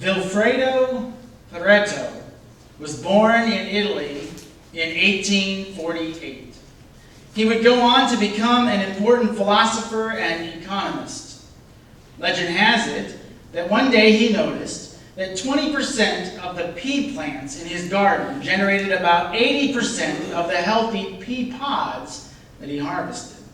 Vilfredo Pareto was born in Italy in 1848. He would go on to become an important philosopher and economist. Legend has it that one day he noticed that 20% of the pea plants in his garden generated about 80% of the healthy pea pods that he harvested.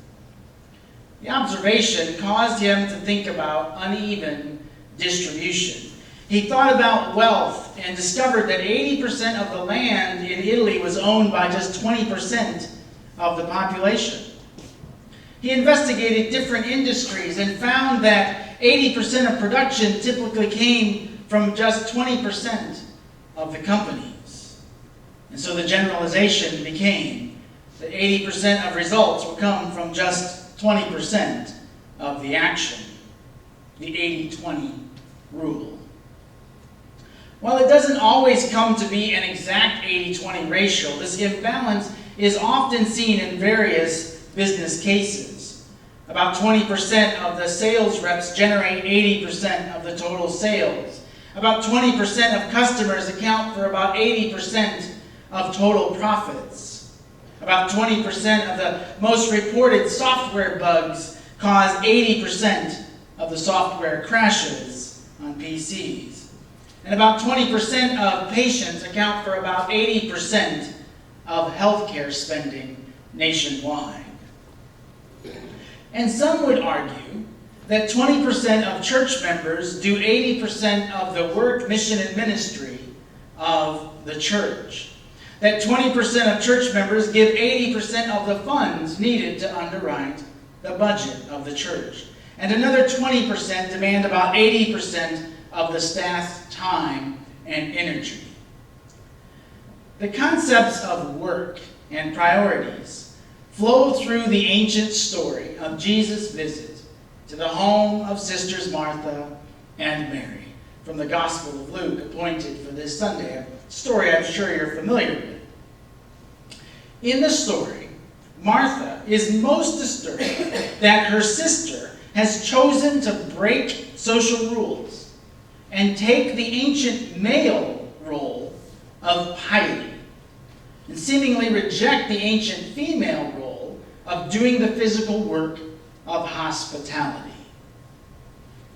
The observation caused him to think about uneven distribution. He thought about wealth and discovered that 80% of the land in Italy was owned by just 20% of the population. He investigated different industries and found that 80% of production typically came from just 20% of the companies. And so the generalization became that 80% of results will come from just 20% of the action, the 80-20 rule. While it doesn't always come to be an exact 80-20 ratio, this imbalance is often seen in various business cases. About 20% of the sales reps generate 80% of the total sales. About 20% of customers account for about 80% of total profits. About 20% of the most reported software bugs cause 80% of the software crashes on PCs. And about 20% of patients account for about 80% of healthcare spending nationwide. And some would argue that 20% of church members do 80% of the work, mission, and ministry of the church. That 20% of church members give 80% of the funds needed to underwrite the budget of the church. And another 20% demand about 80% of the staff's time and energy. The concepts of work and priorities flow through the ancient story of Jesus' visit to the home of Sisters Martha and Mary from the Gospel of Luke, appointed for this Sunday, a story I'm sure you're familiar with. In the story, Martha is most disturbed that her sister has chosen to break social rules and take the ancient male role of piety and seemingly reject the ancient female role of doing the physical work of hospitality.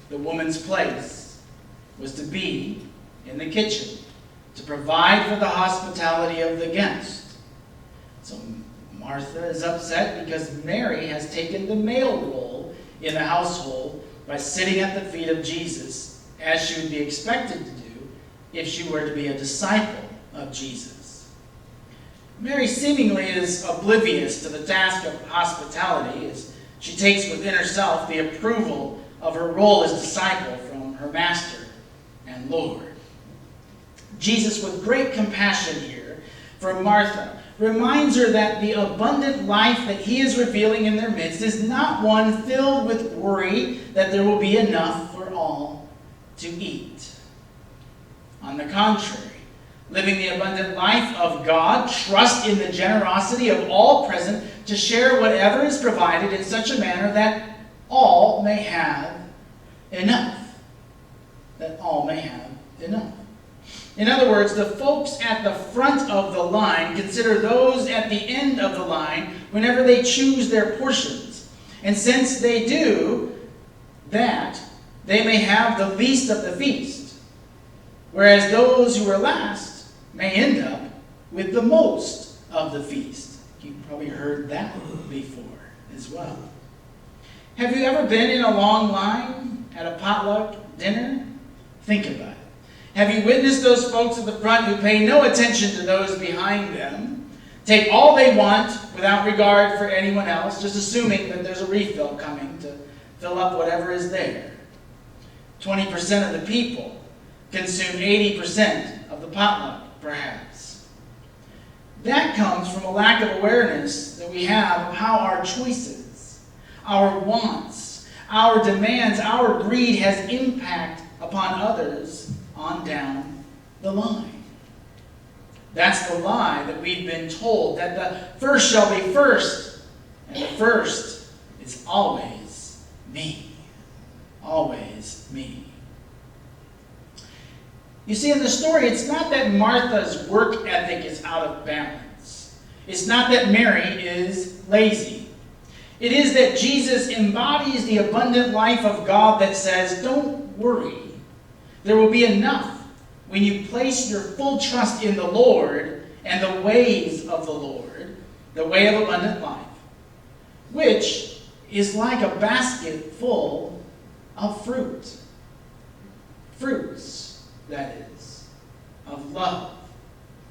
The woman's place was to be in the kitchen, to provide for the hospitality of the guest. So Martha is upset because Mary has taken the male role in the household by sitting at the feet of Jesus, as she would be expected to do if she were to be a disciple of Jesus. Mary seemingly is oblivious to the task of hospitality as she takes within herself the approval of her role as disciple from her Master and Lord. Jesus, with great compassion here for Martha, reminds her that the abundant life that he is revealing in their midst is not one filled with worry that there will be enough for all to eat. On the contrary, living the abundant life of God, trust in the generosity of all present to share whatever is provided in such a manner that all may have enough. That all may have enough. In other words, the folks at the front of the line consider those at the end of the line whenever they choose their portions. And since they do that, they may have the least of the feast, whereas those who are last may end up with the most of the feast. You've probably heard that before as well. Have you ever been in a long line at a potluck dinner? Think about it. Have you witnessed those folks at the front who pay no attention to those behind them, take all they want without regard for anyone else, just assuming that there's a refill coming to fill up whatever is there? 20% of the people consume 80% of the potluck, perhaps. That comes from a lack of awareness that we have of how our choices, our wants, our demands, our greed has impact upon others on down the line. That's the lie that we've been told, that the first shall be first, and the first is always me. Always me. You see, in the story, it's not that Martha's work ethic is out of balance. It's not that Mary is lazy. It is that Jesus embodies the abundant life of God that says, don't worry. There will be enough when you place your full trust in the Lord and the ways of the Lord, the way of abundant life, which is like a basket full of fruit. Fruits, that is, of love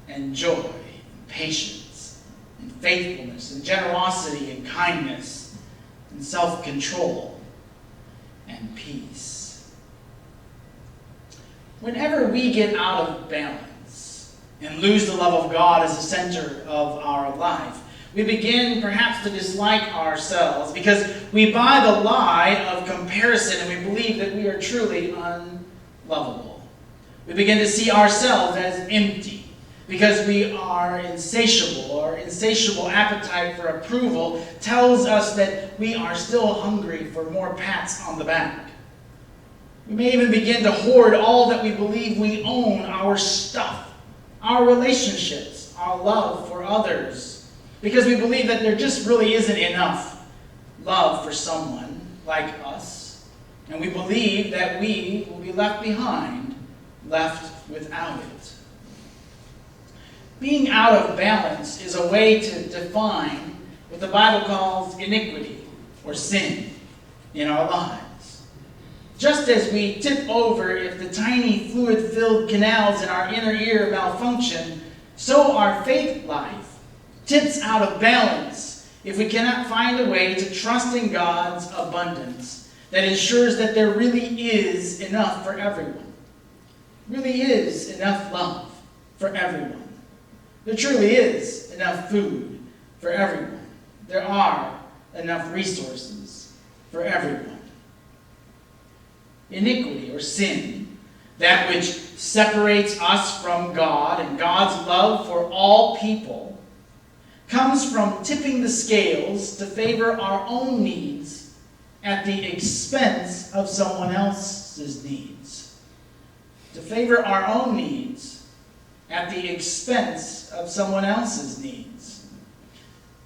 and joy and patience and faithfulness and generosity and kindness and self-control and peace. Whenever we get out of balance and lose the love of God as the center of our life, we begin perhaps to dislike ourselves because we buy the lie of comparison and we believe that we are truly unlovable. We begin to see ourselves as empty because we are insatiable, or insatiable appetite for approval tells us that we are still hungry for more pats on the back. We may even begin to hoard all that we believe we own, our stuff, our relationships, our love for others, because we believe that there just really isn't enough love for someone like us, and we believe that we will be left behind, left without it. Being out of balance is a way to define what the Bible calls iniquity or sin in our lives. Just as we tip over if the tiny fluid-filled canals in our inner ear malfunction, so our faith life tips out of balance if we cannot find a way to trust in God's abundance that ensures that there really is enough for everyone. Really is enough love for everyone. There truly is enough food for everyone. There are enough resources for everyone. Iniquity or sin, that which separates us from God and God's love for all people, comes from tipping the scales to favor our own needs at the expense of someone else's needs. To favor our own needs at the expense of someone else's needs.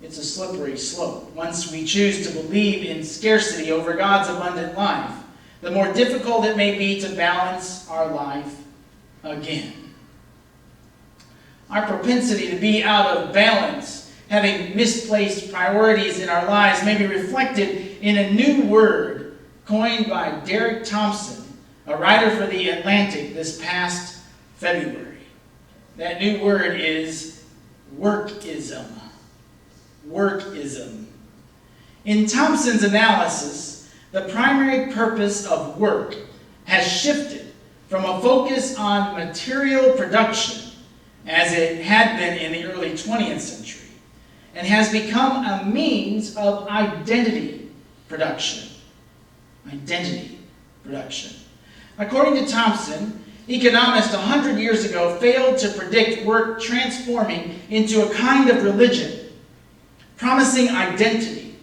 It's a slippery slope. Once we choose to believe in scarcity over God's abundant life, the more difficult it may be to balance our life again. Our propensity to be out of balance, having misplaced priorities in our lives, may be reflected in a new word coined by Derek Thompson, a writer for The Atlantic, this past February. That new word is workism. Workism. In Thompson's analysis, the primary purpose of work has shifted from a focus on material production, as it had been in the early 20th century, and has become a means of identity production. Identity production. According to Thompson, economists 100 years ago failed to predict work transforming into a kind of religion, promising identity,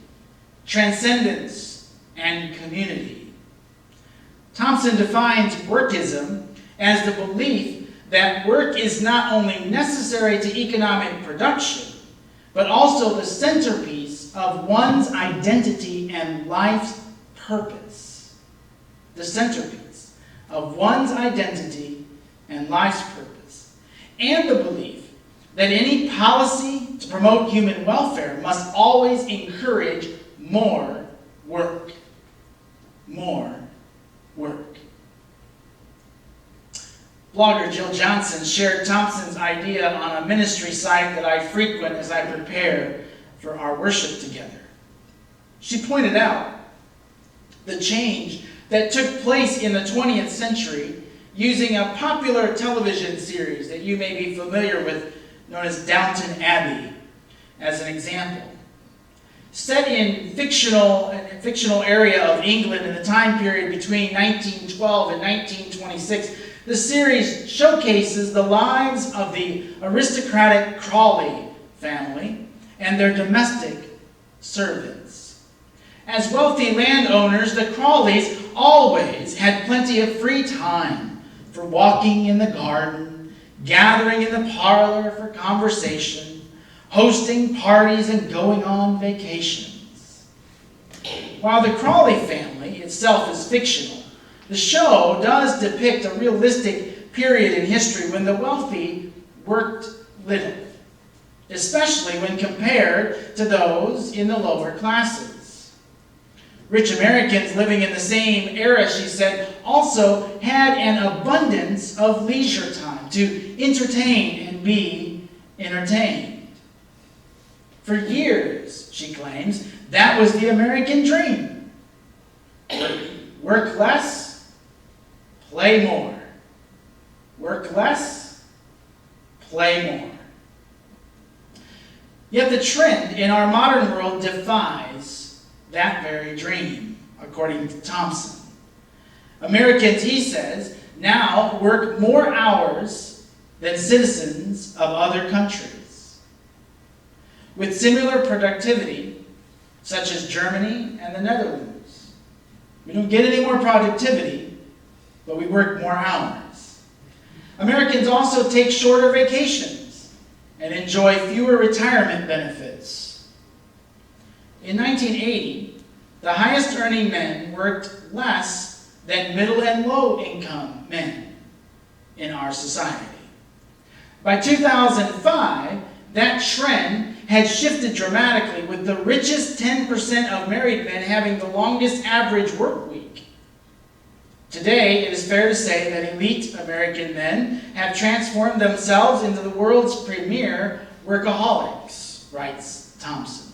transcendence, and community. Thompson defines workism as the belief that work is not only necessary to economic production, but also the centerpiece of one's identity and life's purpose. The centerpiece of one's identity and life's purpose. And the belief that any policy to promote human welfare must always encourage more work. More work. Blogger Jill Johnson shared Thompson's idea on a ministry site that I frequent as I prepare for our worship together. She pointed out the change that took place in the 20th century using a popular television series that you may be familiar with, known as Downton Abbey, as an example. Set in fictional area of England in the time period between 1912 and 1926, the series showcases the lives of the aristocratic Crawley family and their domestic servants. As wealthy landowners, the Crawleys always had plenty of free time for for walking in the garden, gathering in the parlor for conversation, hosting parties, and going on vacations. While the Crawley family itself is fictional, the show does depict a realistic period in history when the wealthy worked little, especially when compared to those in the lower classes. Rich Americans living in the same era, she said, also had an abundance of leisure time to entertain and be entertained. For years, she claims, that was the American dream. Work less, play more. Work less, play more. Yet the trend in our modern world defies that very dream, according to Thompson. Americans, he says, now work more hours than citizens of other countries. With similar productivity, such as Germany and the Netherlands. We don't get any more productivity, but we work more hours. Americans also take shorter vacations and enjoy fewer retirement benefits. In 1980, the highest earning men worked less than middle and low income men in our society. By 2005, that trend had shifted dramatically, with the richest 10% of married men having the longest average work week. Today, it is fair to say that elite American men have transformed themselves into the world's premier workaholics, writes Thompson,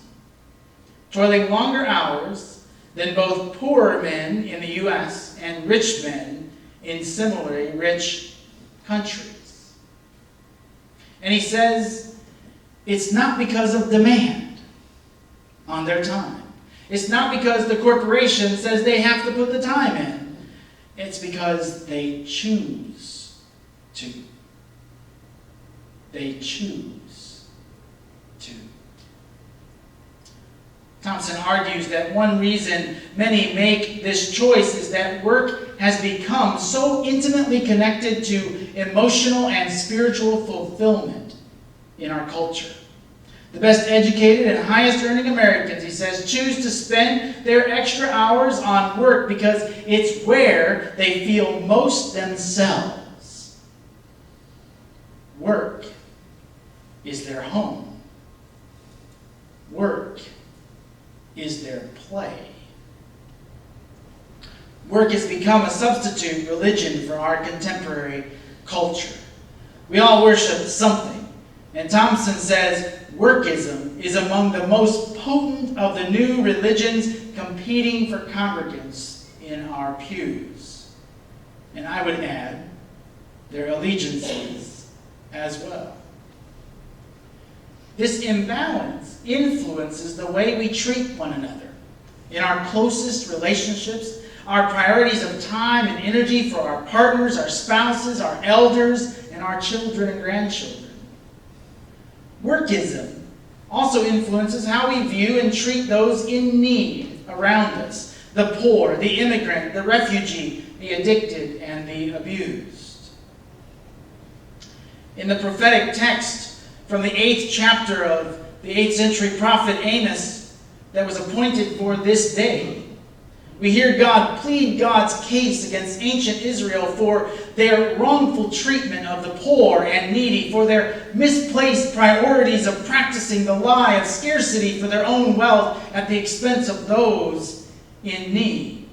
toiling longer hours than both poorer men in the U.S. and rich men in similarly rich countries. And he says, it's not because of demand on their time. It's not because the corporation says they have to put the time in. It's because they choose to. They choose to. Thompson argues that one reason many make this choice is that work has become so intimately connected to emotional and spiritual fulfillment in our culture. The best educated and highest earning Americans, he says, choose to spend their extra hours on work because it's where they feel most themselves. Work is their home. Work is their play. Work has become a substitute religion for our contemporary culture. We all worship something. And Thompson says workism is among the most potent of the new religions competing for congregants in our pews. And I would add, their allegiances as well. This imbalance influences the way we treat one another in our closest relationships, our priorities of time and energy for our partners, our spouses, our elders, and our children and grandchildren. Workism also influences how we view and treat those in need around us, the poor, the immigrant, the refugee, the addicted, and the abused. In the prophetic text from the 8th chapter of the 8th century prophet Amos that was appointed for this day, we hear God plead God's case against ancient Israel for their wrongful treatment of the poor and needy, for their misplaced priorities of practicing the lie of scarcity for their own wealth at the expense of those in need.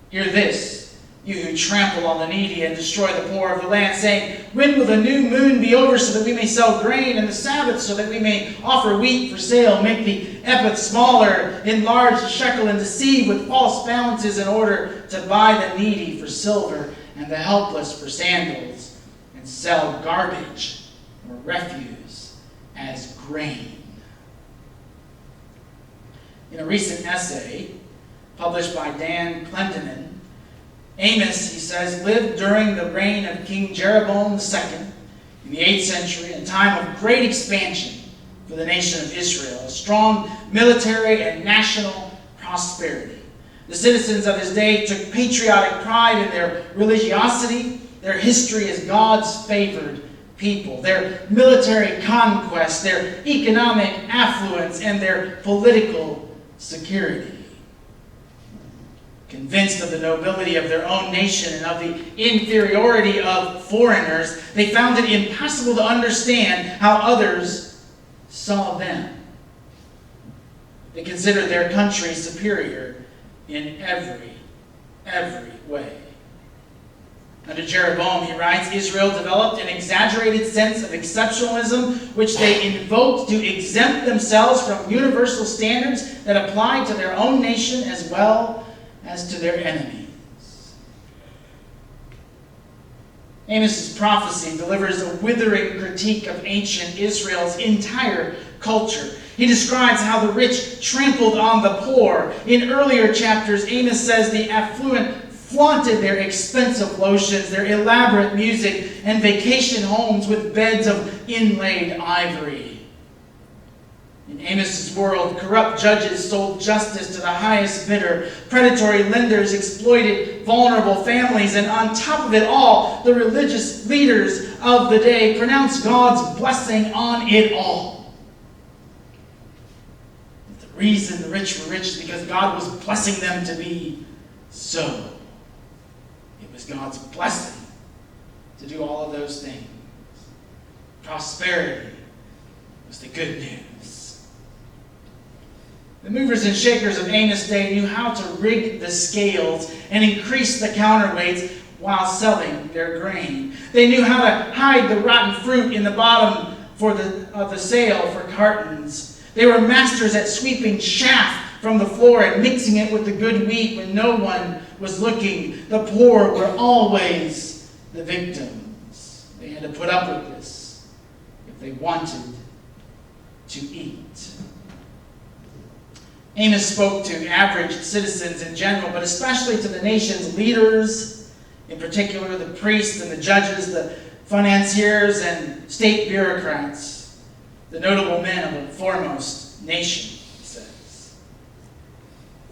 Hear this, you who trample on the needy and destroy the poor of the land, saying, when will the new moon be over so that we may sell grain, and the Sabbath so that we may offer wheat for sale, make the ephah smaller, enlarge the shekel, and deceive with false balances in order to buy the needy for silver and the helpless for sandals, and sell garbage or refuse as grain. In a recent essay published by Dan Clendenin, Amos, he says, lived during the reign of King Jeroboam II in the 8th century, a time of great expansion for the nation of Israel, a strong military and national prosperity. The citizens of his day took patriotic pride in their religiosity, their history as God's favored people, their military conquest, their economic affluence, and their political security. Convinced of the nobility of their own nation and of the inferiority of foreigners, they found it impossible to understand how others saw them. They considered their country superior in every way. Under Jeroboam, he writes, Israel developed an exaggerated sense of exceptionalism, which they invoked to exempt themselves from universal standards that applied to their own nation as well as to their enemies. Amos' prophecy delivers a withering critique of ancient Israel's entire culture. He describes how the rich trampled on the poor. In earlier chapters, Amos says the affluent flaunted their expensive lotions, their elaborate music, and vacation homes with beds of inlaid ivory. In Amos' world, corrupt judges sold justice to the highest bidder. Predatory lenders exploited vulnerable families. And on top of it all, the religious leaders of the day pronounced God's blessing on it all. The reason the rich were rich is because God was blessing them to be so. It was God's blessing to do all of those things. Prosperity was the good news. The movers and shakers of Amos' day knew how to rig the scales and increase the counterweights while selling their grain. They knew how to hide the rotten fruit in the bottom of the sale for cartons. They were masters at sweeping chaff from the floor and mixing it with the good wheat when no one was looking. The poor were always the victims. They had to put up with this if they wanted to eat. Amos spoke to average citizens in general, but especially to the nation's leaders, in particular the priests and the judges, the financiers and state bureaucrats, the notable men of the foremost nation, he says.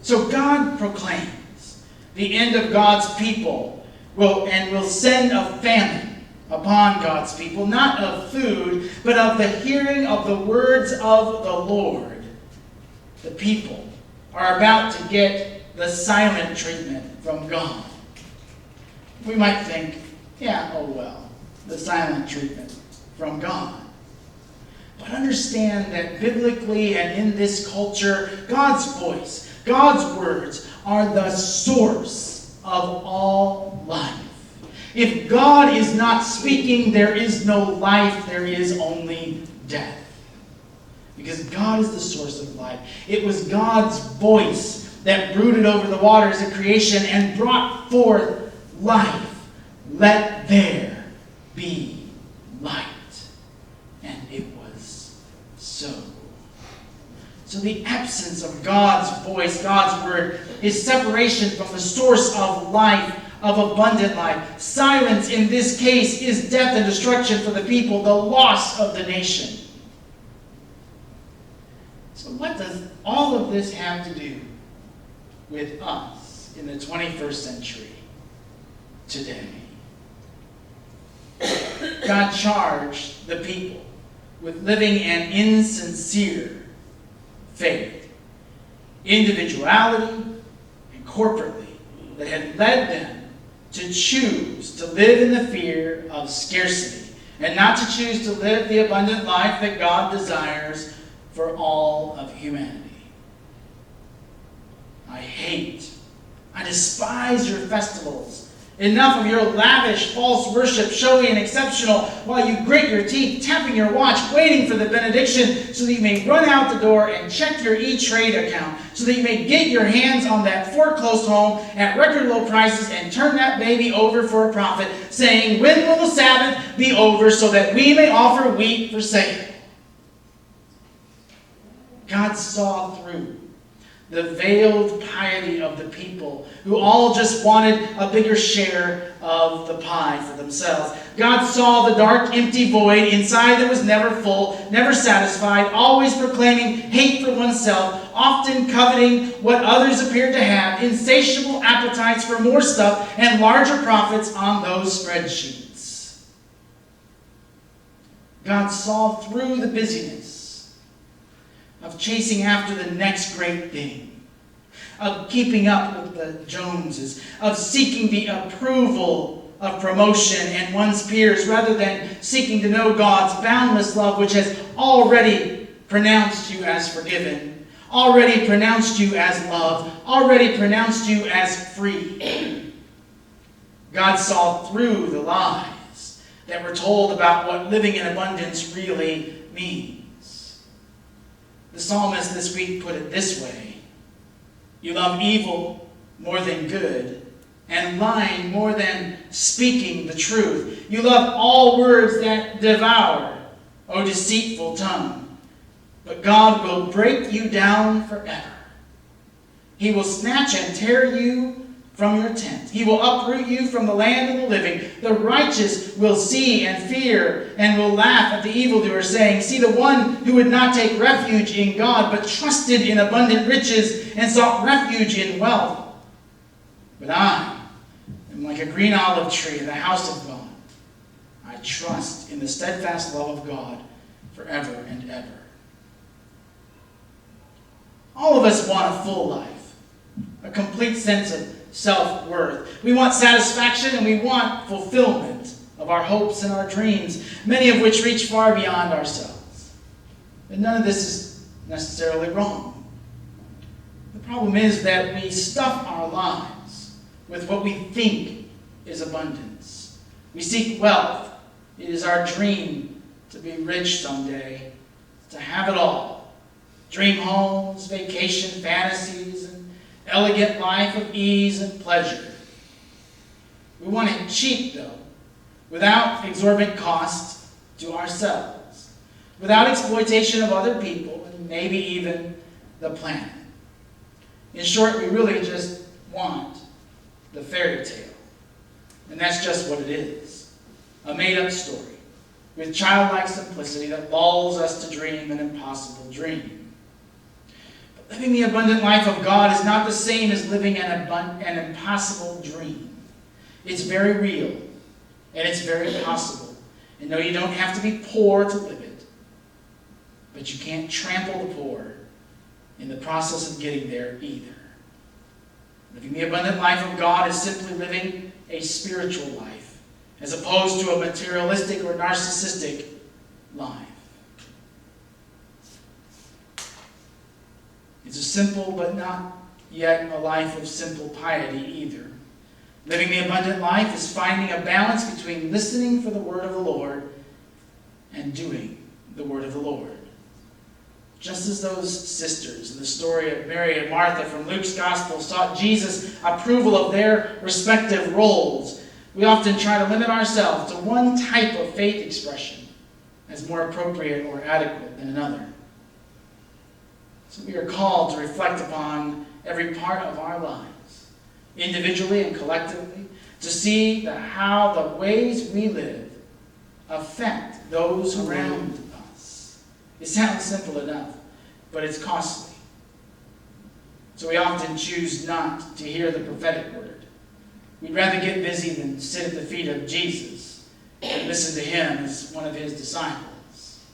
So God proclaims the end of God's people will send a famine upon God's people, not of food, but of the hearing of the words of the Lord. The people are about to get the silent treatment from God. We might think, the silent treatment from God. But understand that biblically and in this culture, God's voice, God's words are the source of all life. If God is not speaking, there is no life, there is only death. Because God is the source of life. It was God's voice that brooded over the waters of creation and brought forth life. Let there be light. And it was so. So the absence of God's voice, God's word, is separation from the source of life, of abundant life. Silence in this case is death and destruction for the people, the loss of the nation. So what does all of this have to do with us in the 21st century today? God charged the people with living an insincere faith, individuality, and corporately that had led them to choose to live in the fear of scarcity and not to choose to live the abundant life that God desires for all of humanity. I despise your festivals. Enough of your lavish false worship, showy and exceptional, while you grit your teeth, tapping your watch, waiting for the benediction, so that you may run out the door and check your E-Trade account, so that you may get your hands on that foreclosed home at record low prices and turn that baby over for a profit, saying, when will the Sabbath be over so that we may offer wheat for sale? God saw through the veiled piety of the people who all just wanted a bigger share of the pie for themselves. God saw the dark, empty void inside that was never full, never satisfied, always proclaiming hate for oneself, often coveting what others appeared to have, insatiable appetites for more stuff, and larger profits on those spreadsheets. God saw through the busyness of chasing after the next great thing, of keeping up with the Joneses, of seeking the approval of promotion and one's peers, rather than seeking to know God's boundless love, which has already pronounced you as forgiven, already pronounced you as loved, already pronounced you as free. God saw through the lies that were told about what living in abundance really means. The psalmist this week put it this way: you love evil more than good, and lying more than speaking the truth. You love all words that devour, O deceitful tongue. But God will break you down forever. He will snatch and tear you from your tent. He will uproot you from the land of the living. The righteous will see and fear and will laugh at the evildoer, saying, see, the one who would not take refuge in God, but trusted in abundant riches and sought refuge in wealth. But I am like a green olive tree in the house of God. I trust in the steadfast love of God forever and ever. All of us want a full life, a complete sense of self-worth. We want satisfaction and we want fulfillment of our hopes and our dreams, many of which reach far beyond ourselves. But none of this is necessarily wrong. The problem is that we stuff our lives with what we think is abundance. We seek wealth. It is our dream to be rich someday, to have it all. Dream homes, vacation fantasies, and elegant life of ease and pleasure. We want it cheap, though, without exorbitant cost to ourselves, without exploitation of other people, and maybe even the planet. In short, we really just want the fairy tale. And that's just what it is. A made-up story with childlike simplicity that lulls us to dream an impossible dream. But living the abundant life of God is not the same as living an impossible dream. It's very real, and it's very possible. And no, you don't have to be poor to live it. But you can't trample the poor in the process of getting there either. Living the abundant life of God is simply living a spiritual life, as opposed to a materialistic or narcissistic life. It's a simple but not yet a life of simple piety either. Living the abundant life is finding a balance between listening for the word of the Lord and doing the word of the Lord. Just as those sisters in the story of Mary and Martha from Luke's Gospel sought Jesus' approval of their respective roles, we often try to limit ourselves to one type of faith expression as more appropriate or adequate than another. So we are called to reflect upon every part of our lives, individually and collectively, to see how the ways we live affect those around us. It sounds simple enough, but it's costly. So we often choose not to hear the prophetic word. We'd rather get busy than sit at the feet of Jesus and listen to him as one of his disciples.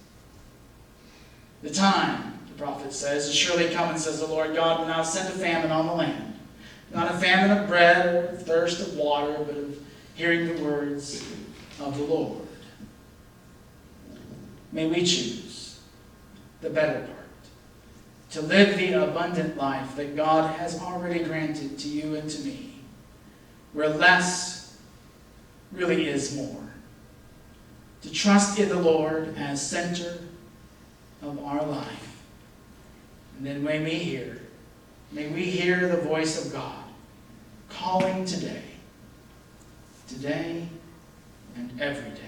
The time, the prophet says, is surely coming, says the Lord God, when I'll send a famine on the land. Not a famine of bread or of thirst of water, but of hearing the words of the Lord. May we choose the better part, to live the abundant life that God has already granted to you and to me, where less really is more. To trust in the Lord as center of our life. And then may we hear the voice of God calling today and every day.